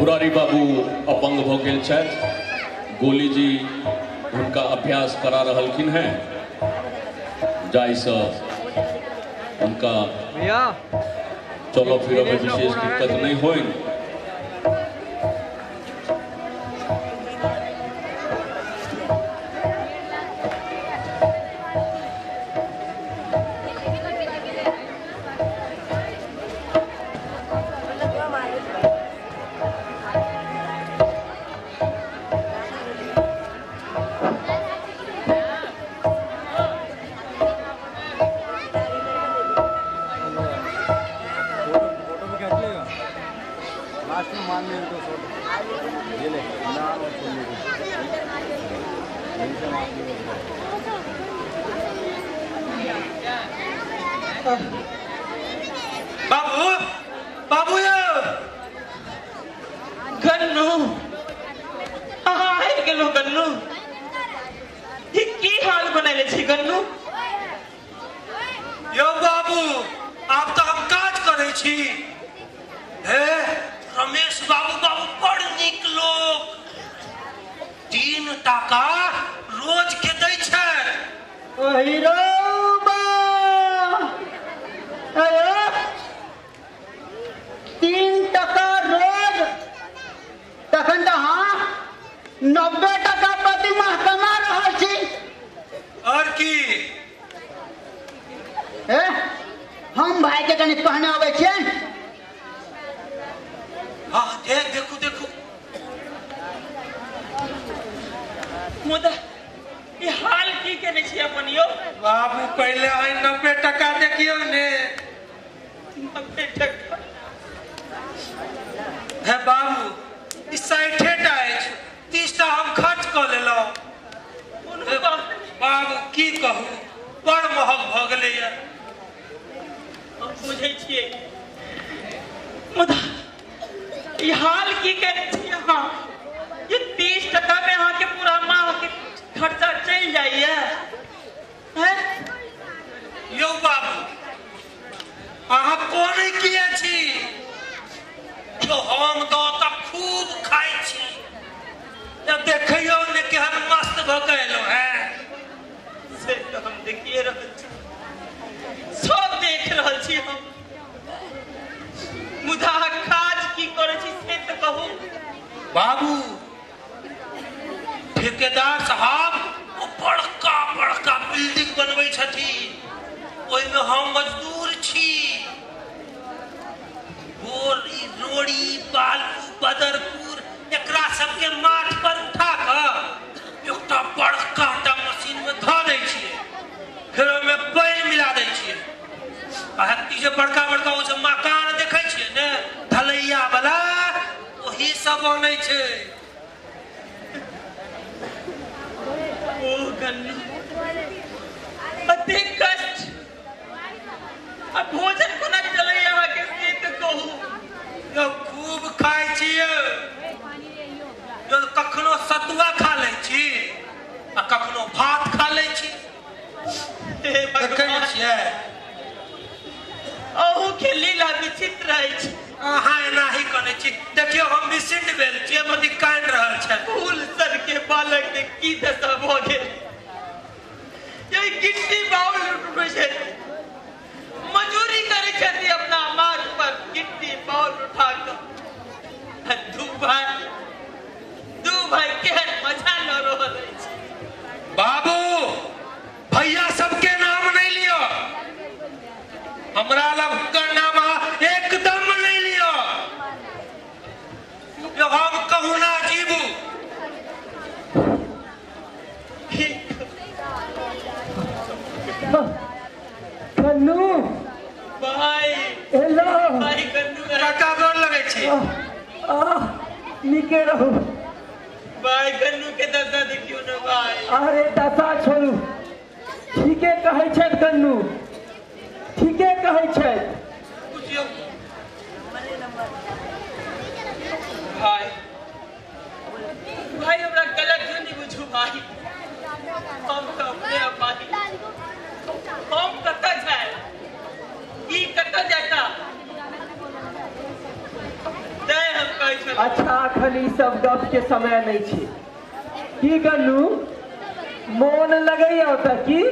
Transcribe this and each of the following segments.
मुरारी बाबू अपंग भ गेल छथि। गोली जी उनका अभ्यास करा रहलखिन हैं, जाहिसँ उनका चलो फिरो में विशेष दिक्कत नहीं होई। बाबू बाबू गन्नू आइ गेलो गन्नू की हाल बनैले छी गन्नू। यो बाबू आप तो हम काज करे छी। हे रमेश बाबू बाबू बड़ नीक लोग, 3 टाका रोज के दै छै। हीरो बा अरे 3 टका रोज तखन तो हाँ 90 टका प्रति माह कमा रहल छी। और की हम भाई के कनी कहने आवे छियन। हाँ देखू देखू मुदा ये हाल की करे छी अपन यो। बाबू पहले 90 टका देखियो ने। 90 टका है बाबू इस 60 टा अछि, 30 टा हम खर्च कर लेलो। बाबू की कहू बड़ महग भ गेलै या। हम बुझे छियै मुदा ये हाल की करे छी अहाँ। ये 30 टका में अहाँ के पूरा माह के खर्चा चल जाइए हैं। यो बाबू अहाँ कोन किए छी जो हम दो त खूब खाइ छी। देखियो ने केहन मस्त भ गेलो है। से तो हम देखिए रहल छी, सब देख रहल छी हम। मुदा काज की करे छी से तो कहू। बाबू ठेकेदार साहब वो बड़का बड़का बिल्डिंग बनबै छथिन, ओहिमे हम मजदूर छी। बोरी रोड़ी बालू बदरपुर एकरा सबके माथ पर उठा कर एकटा बड़का टा मशीन में धऽ दै छियै, फिर ओहिमे पानि मिला दै छियै। आ ई जे बड़का बड़का ओ सब मकान देखै छियै ने ढलैया वाला, वही सब बनै छै। ओ गन्नू अति कष्ट अब भोजन कोना चले यहाँ के से तो कहू। यो खूब खाइ छियै, जो कखनो सतुआ खा लै छी आ कखनो भात खा लै छी। देखै छियै अहू के लीला विचित्र अछि। अहाँ एनाही करै छी। देखियौ हम विसिट भेल छियै, मति काटि रहल छै। फूल सर के बालक के की दशा भ गेल। यही गिट्टी बाउल उठबै छै, मजूरी करे छथि अपना माथ पर गिट्टी बाउल उठा कर। दू भाई केहन मजा न रहल अछि। बाबू भैया सबके नाम नहीं लियो, हमरा लग हुनकर नाम एकदम नहीं लियो। जो हम कहूँ ना जीबू। गन्नू भाई हेलो भाई गन्नू काका गोर लगै छी। निके रहू। भाई गन्नू के दशा देखियो न भाई। अरे दशा छोड़ू, ठीके कहै छथि गन्नू, ठीके कहै छथि। पूछियो भाई भाई हमरा गलत नहीं बुझू भाई। हम तो अपने भाई हम कत जाए ई कत जाता दे हम कह छ। अच्छा एखन ई सब गप के समय नहीं छे। की गन्नू मोन लगैया ओतऽ की?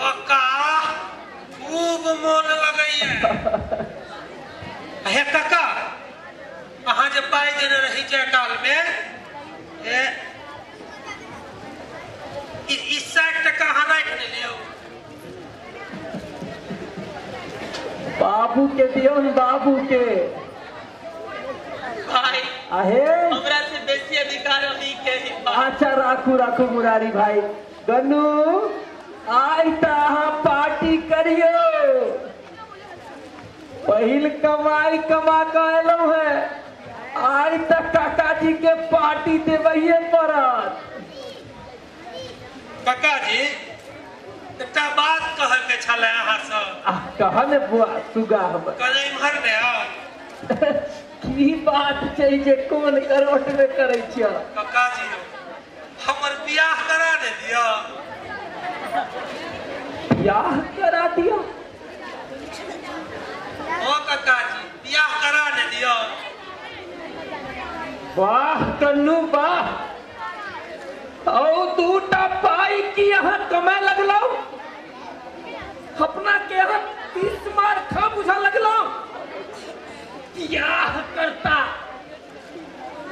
कक्का खूब मोन लगैया। हे कक्का अहाँ जे पाई देने रही जाय काल में ई 60 टका अहाँ राखि लेलियौ। बाबू के दियो न बाबू के। भाई आहे हमरा से बेसी अधिकार अभी के ही बा। अच्छा राखू राखू मुरारी भाई। गन्नू आइ त अहाँ पार्टी करियो। पहिल कमाई कमा के एलहुं है, आइ त काका जी के पार्टी देबैये पड़त। कक्का जी एकटा बात कहे के छले अहाँ सब। कह ने बुआ सुगा हमर। कने इम्हर ने आउ। की बात छै जे कोन करोट में करे छिय? कक्का जी हमर बियाह करा दे दियो। बियाह करा दियो? ओ कक्का जी बियाह करा दे दियो। वाह कन्नू वाह। औ दूटा पाई की यहाँ कमाए लगलो, अपना के यहाँ 30 मार खा बुझा लगलो। बियाह करता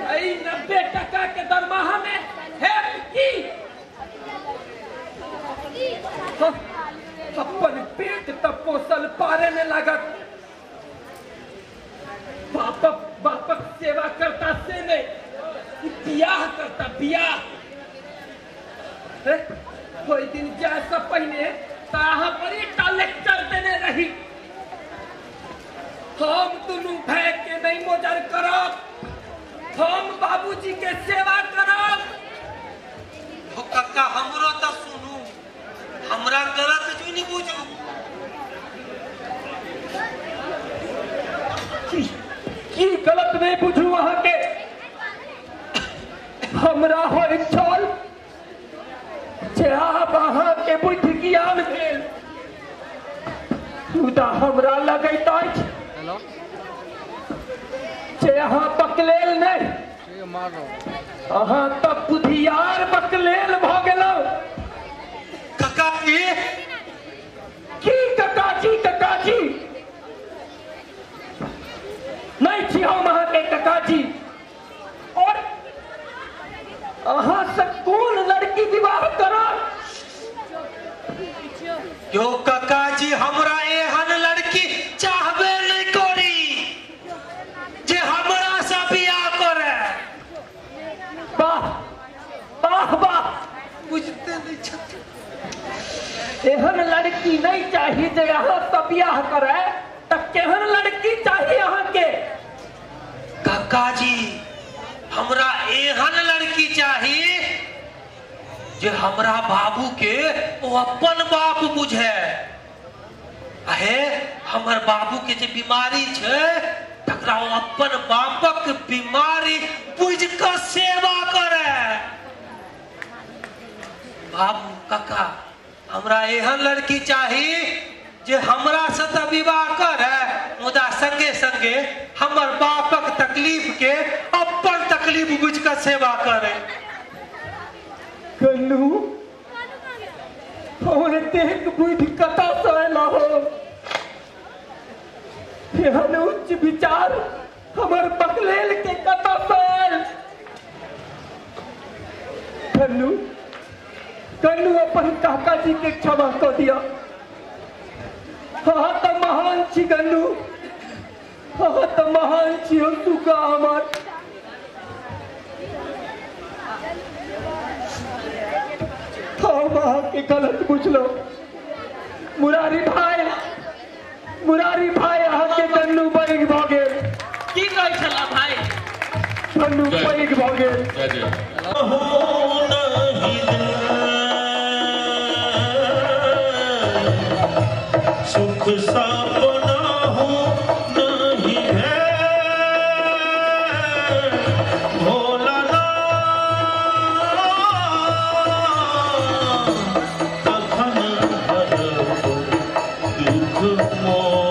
90 टका के दरमाहा में है की? अपन पेट तब पोसल पारे में लागत। बापक सेवा करता से नहीं, बियाह करता बियाह। कोई दिन जैसा पहले ताहा बड़ी टा लेक्चर देने रही। हम दोनों भाई के नहीं मोजर करब, हम बाबूजी के सेवा करब। हो कक्का हमरो तो सुनू, हमरा गलत क्यों नहीं बुझू। की गलत नहीं बुझू वहां के? हमरा हो चल अहाँ के बुद्धि ज्ञान भेल, मुदा हमरा लगैत अछि जे अहाँ बकलेल नहीं, अहाँ तऽ बुधियार बकलेल भऽ गेलहुँ। कक्का जी की ककाजी ककाजी? नहीं छी हम अहाँके ककाजी। और अहाँ से कोन लड़की विवाह करब? यो कक्का जी हमरा एहन लड़की चाहबे नहीं करी जे हमरा से बियाह करे। वाह वाह वाह। बुझते नहीं छथि। एहन लड़की नहीं चाहिए जे अहाँ से बियाह करे, त केहन लड़की चाहिए अहाँ के? कक्का जी हमरा एहन लड़की चाहिए जे हमरा बाबू के वो अपन बाप बुझे। अहे हमर बाबू के जे बीमारी छे तकरा वो अपन बापक बीमारी बुझ के सेवा करे। बाबू कक्का हमरा एहन लड़की चाहिए जे हमरा से त विवाह करे, मुदा संगे संगे हमर बापक तकलीफ के अपन तकलीफ बुझ के सेवा करे। कन्नू एतेक बुद्धि कतऽ से एला हो? एहन उच्च विचार हमर बकलेल के कतऽ से आयल? कन्नू कन्नू अपन काका जी के क्षमा कऽ दिया। अहाँ तऽ महान छी कन्नू, अहाँ तऽ महान छी सुगा हमर। हम अहाँके गलत बुझलो। मुरारी भाई अहाँके कन्नू पैघ भऽ गेल। की कहै छला भाई? कन्नू पैघ भऽ गेल। सुख सपना हो नहीं है भोला तखन दुख मोह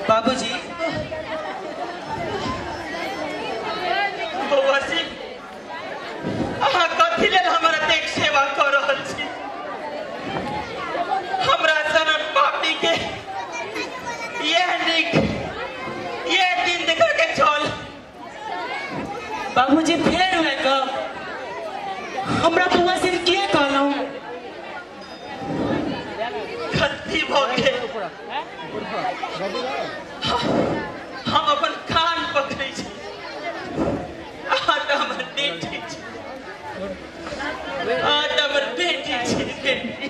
बाबूजी बउआ सिंह अहाँ कथी लेल हमर एतेक सेवा कऽ रहल छी? हमरा सन पापी के ये दिन देखा के चल। बाबूजी फेर हुए कब हमरा बउआ सिंह किए कहलहुँ? गलती भऽ गेल। हम अपन कान पकड़ै छी। अहाँ तऽ हमर बेटी छी। अहाँ तऽ हमर बेटी छी। बेटी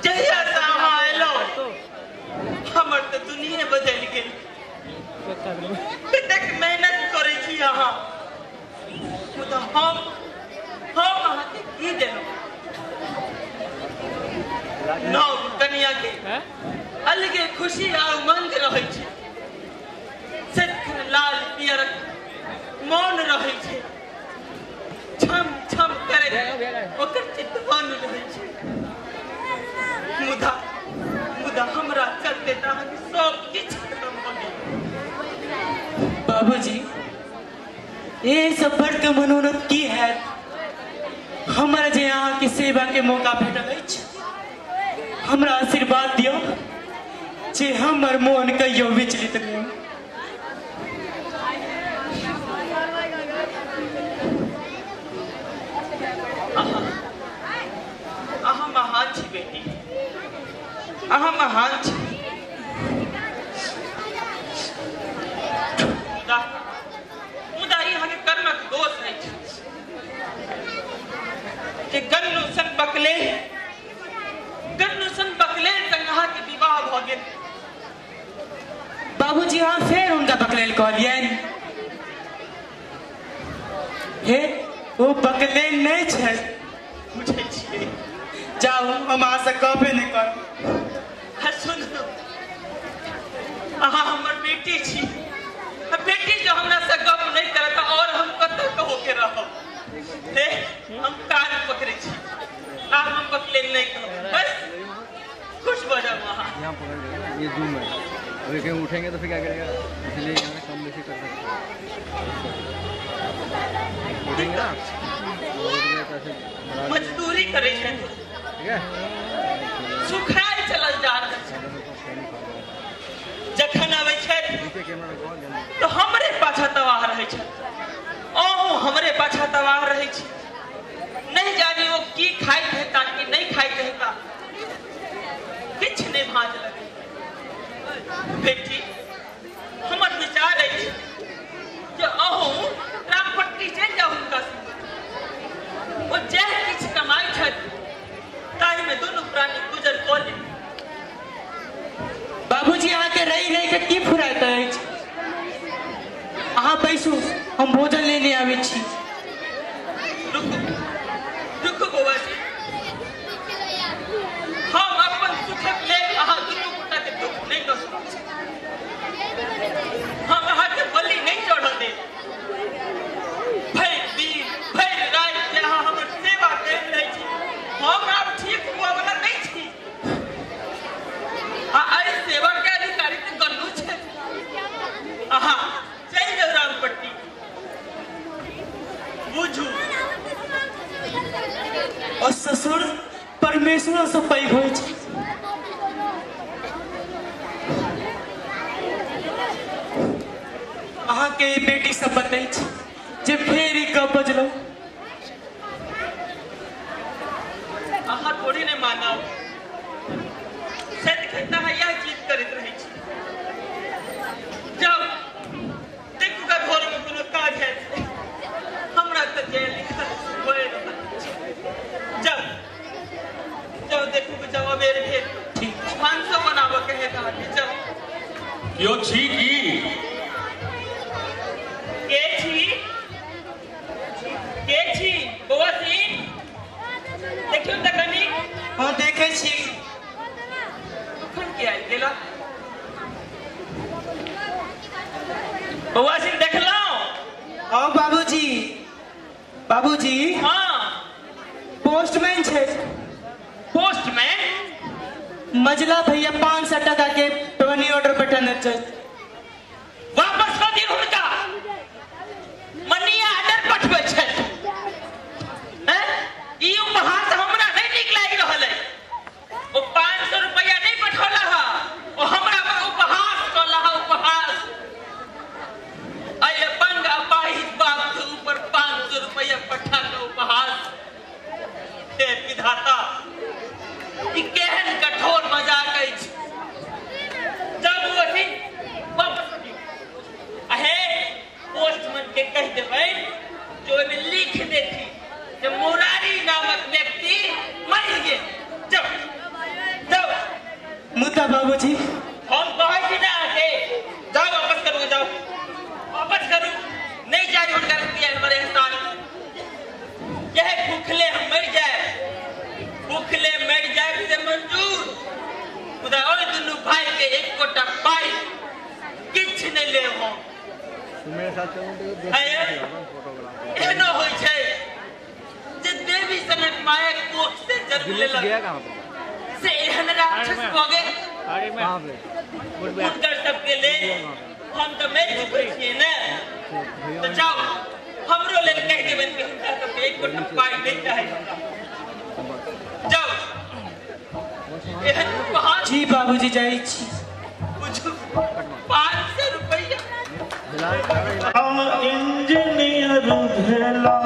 जहिया से अहाँ एलहुँ हमर तऽ दुनिया बदलि गेल। कतेक मेहनत करै छी अहाँ, मुदा हम अहाँके की देलहुँ? नव कन्या के अलगे खुशी आ उमंग रहै छै। सखन लाल पियरक मौन रहै छै। छम छम करे ओकर चित्त बन रहै छै। मुदा हमरा चलते तऽ अहाँके सब किछु खत्म भऽ गेल। बाबूजी ये सब बड़का मनोरथ की है? हमरा जे अहाँके सेवा के मौका भेटल अछि, हमरा आशीर्वाद दियो जे हमर मोन कहियो विचलित नहीं हो। अहाँ महान छी बेटी, अहाँ महान छी। मुदा ई अहाँके कर्मक दोष अछि जे गन्नू सन बकलेल संग अहाँके विवाह भऽ गेल। बाबूजी अहाँ फेर हुनका बकलेल कहलियनि? हे ओ बकलेल नहि छै। बुझै छियै। जाउ हम अहाँसँ कहबे नहि करब। सुनू, अहाँ हमर बेटी छी। बेटी जो हमरा से गप नहीं करता और हम कतऽ कहो के रहब? ले हम कान पकड़े छी। आब हम बकलेल नहीं कहब। बस खुश हो जाओ। वहाँ यहाँ पकड़ लेना, ये जूम है। अगर कहीं उठेंगे तो फिर क्या करेगा? इसलिए यहाँ कम बेसी कर सकते हैं। उठेंगे ना मजदूरी करे छै। ठीक है, सुखाय चलल जा रहल छै। जखन आबै छै तो हमरे पाछा तबाह रहे छै। ओहो हमरे पाछा तबाह रहे छी। नहीं जानी वो की खाई हेता कि नहीं खाई हेता, किछ नहीं भाज लगे। बेटी हमर विचार है कि अहो रामपट्टी चल जाओ उनका संग। वो जे किछ कमाई छै ताहि में दोनों प्राणी गुजर कऽ ले। बाबूजी अहाँ के रही के की फुराइत अछि? अहाँ बैसू, हम भोजन लेने आबै छी। रुकू बौआ जी, हम अपन सुखक लेल अहाँ दुनू गोटा के दुख नहीं दऽ सकैत छी। हम अहाँ के बलि नहीं चढ़ऽ देब। भरि दिन भरि राति जे अहाँ हमर सेवा करि रहै छी, हम आब ठीक हुआ वाला नहीं छी। एहि सेवा के अधिकारी तऽ गन्नू छै। अहाँ चलि जाउ रामपट्टी। बुझू, और ससुर परमेश्वर से पैघ होइ छै। अहाँ के बेटी सब बतै छै जे फेर ई गप बजलहुँ। अहाँ थोड़ी नहीं मानब। सत्य कहता है यह चीज करैत रहै छी। जाओ देखू का घर में कोनो काज है हमरा तऽ जे लिखल होए जाओ देखू के जाओ अबेर भेल। ठीक मांसो बनाबो के है कहा के चल। यो छी की के छी बौआ सिंह देखियो त कनी। हां देखे छी। कखन के आइ गेला? बौआ सिंह देखलहुँ? हाँ बाबूजी हाँ पोस्टमैन छै। पोस्टमैन मजला भैया 500 टका के मनी ऑर्डर पठाने चाहिए वापस कर दियो उनका मनी ऑर्डर पठबै छै हैं ई उपहार हमरा नहीं नीक लागि रहल है ओ 500 रुपया नहीं पठौला हा ओ हमरा पर उपहास कला हा उपहास अय बंग अपाहिज बाप के ऊपर 500 रुपया पठा के उपहास हे विधाता ई केहन कठोर मजाक अछि जब वही वापस अहे पोस्टमैन के कह देबै जो में लिख देती कि मुरारी नामक व्यक्ति मर गए जाओ मुद्दा बाबूजी हम कहै छी ना के जाओ वापस करो जाओ वापस करो नहीं जाए उनका दिया हमारे एहसान यह भूखले हम मर जाए से मंजूर खुदा और दुनू भाई के एक कोटा पाई किछ नहीं ले हो मेरे साथ चलो एनो होय छै जे देवी सनक माया कोख से जन्म लेलक गया कहां पे से एहन राक्षस हो गए अरे मैं कहां पे उनकर सबके ले हम तो मैं चुप छिए ना तो जाओ हमरो ले कह देबन कि उनकर सबके एक कोटा पाई नहीं चाहे जाओ जी बाबूजी जाई छी बुझू 500 रुपया इंजीनियर भेला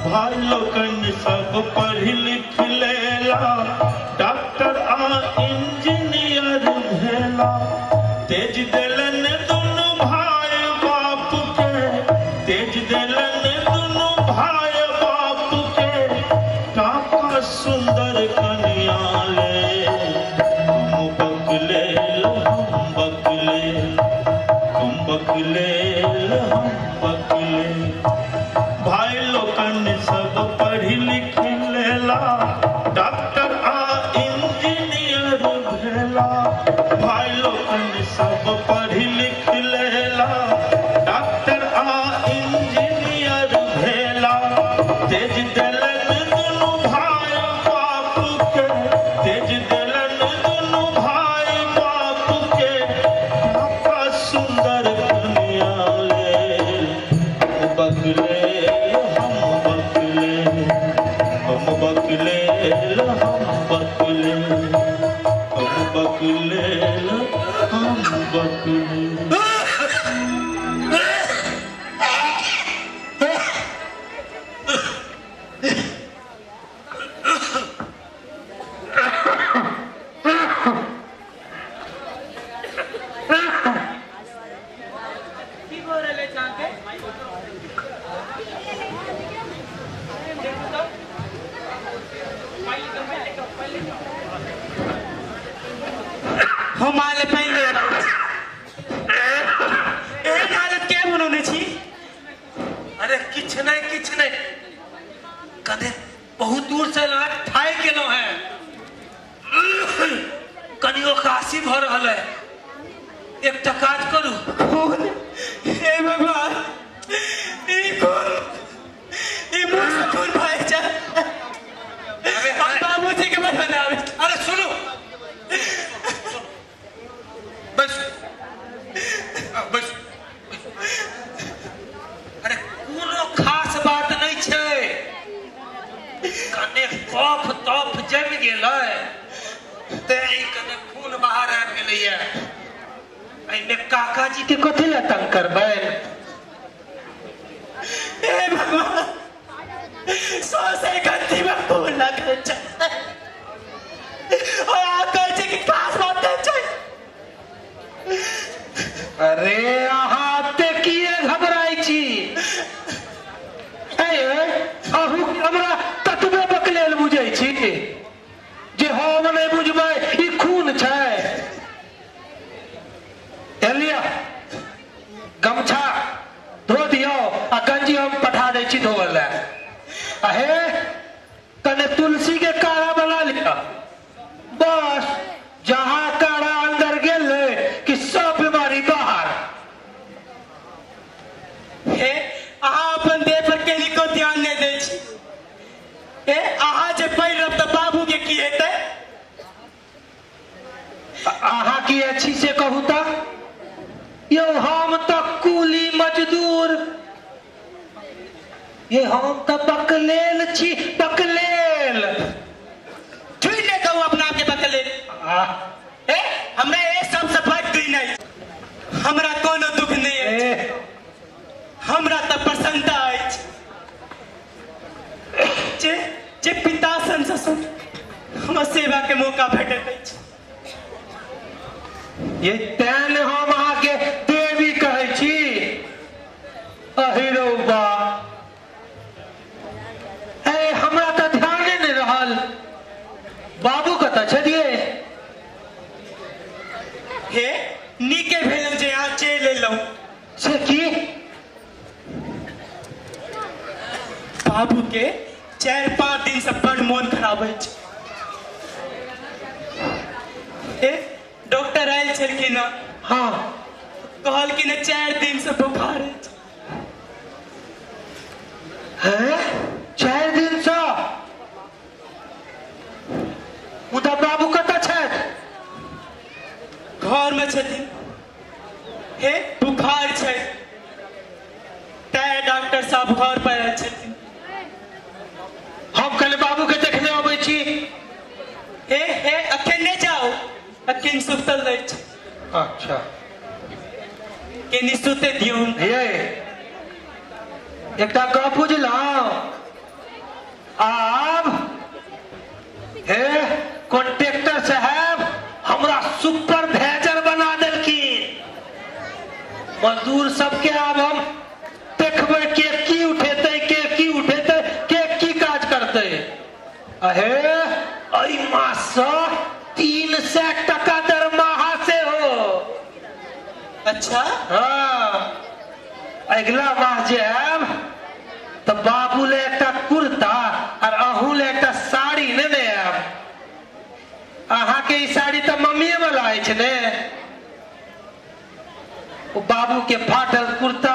भाई लोगन सब पढ़ लिख लेला डॉक्टर आ इंजीनियर भेला तेज दिलन दोनों भाई बाप के तेज दिलन दोनों भाई बाप के काका सुंदर कन्या ले भाई लोगन सब पढ़ी लिख लेला डॉक्टर आ इंजीनियर भेला भाई लोगन सब पढ़ी लिख लेला डॉक्टर आ इंजीनियर भेला तेज दिलन दोनों भाई बाप के तेज दिलन दोनों भाई बाप के काका सुंदर कन्या ले बकले हमारे पहले एक हालत क्या बनने छी अरे किछ नहीं कदे बहुत दूर से लाट ठाई केलो है कनियो काशी भ रहल है एक काज करू कौन हे भगवान ई कौन ई मुझ कौन भाई जा अरे बाबूजी के मत बनावे अरे सुनो बस अरे कोनो खास बात नहीं छे कने कफ तफ जम गेलै ते कने खून बाहर आ गेलैया एने काका जी के कथि ला तंग करबै ए भगवान सो से गंदी में खून लगे छै और आका जी की खास बात छै अरे अहाँ ते किए घबराई छी अहू हमरा ततबे बकलेल बुझै छी जे हम नहीं बुझबै ई खून छै एलिया गमछा धो दियो आ गंजी हम पठा दै छी धोवल ला अहे कने तुलसी के काढ़ा बना आहा की अच्छी से कहू तो यो हम तो कुली मजदूर, ये हम तो बकलेल छी, बकलेल। छुई ले कहूँ अपना आपके बकलेल। हमरा ये सब सफाई दी नहीं, हमरा कोनो दुख नहीं है, हमरा तो प्रसन्नता है जे पिता सन ससुर हम सेवा के मौका भेटत अछि। ये तेन हम आके देवी कहै छी। अहिरौ बा ए हमरा तो ध्याने नहीं रहल, बाबू कतऽ छलिए? हे नीके भेल जे यहाँ चलि एलहुँ। से की? बाबू के 4-5 दिन से बड़ मोन खराब है। डॉक्टर आयल छलखिन। हाँ कहलखिन 4 दिन से बुखार है। 4 दिन से? मुदा बाबू कतऽ छथि? घर में छथिन। हे बुखार छै तैं डॉक्टर साहब घर पर आयल छथिन। हम कल बाबू के देखने अबै छी। हे अखन नहीं जाओ, अखन सुतल रहे छै। अच्छा केनी सुते दियौन। ये एकटा गप बुझलहुँ आब? हे कॉन्ट्रैक्टर साहब हमरा सुपरवाइजर बना देलखिन। मजदूर सबके आब हम देखबै के की उठेतै, के की उठेतै, के की काज करतै। अहे एहि माससँ 300 टका दरमाहा से हो। अच्छा हाँ अगला माह जे आयब तो बाबू ले एकटा कुर्ता और अहू ले एकटा साड़ी ने आयब। अहाँ के ई साड़ी तो मम्मीए वाला अछि ने। ओ बाबू के फाटल कुर्ता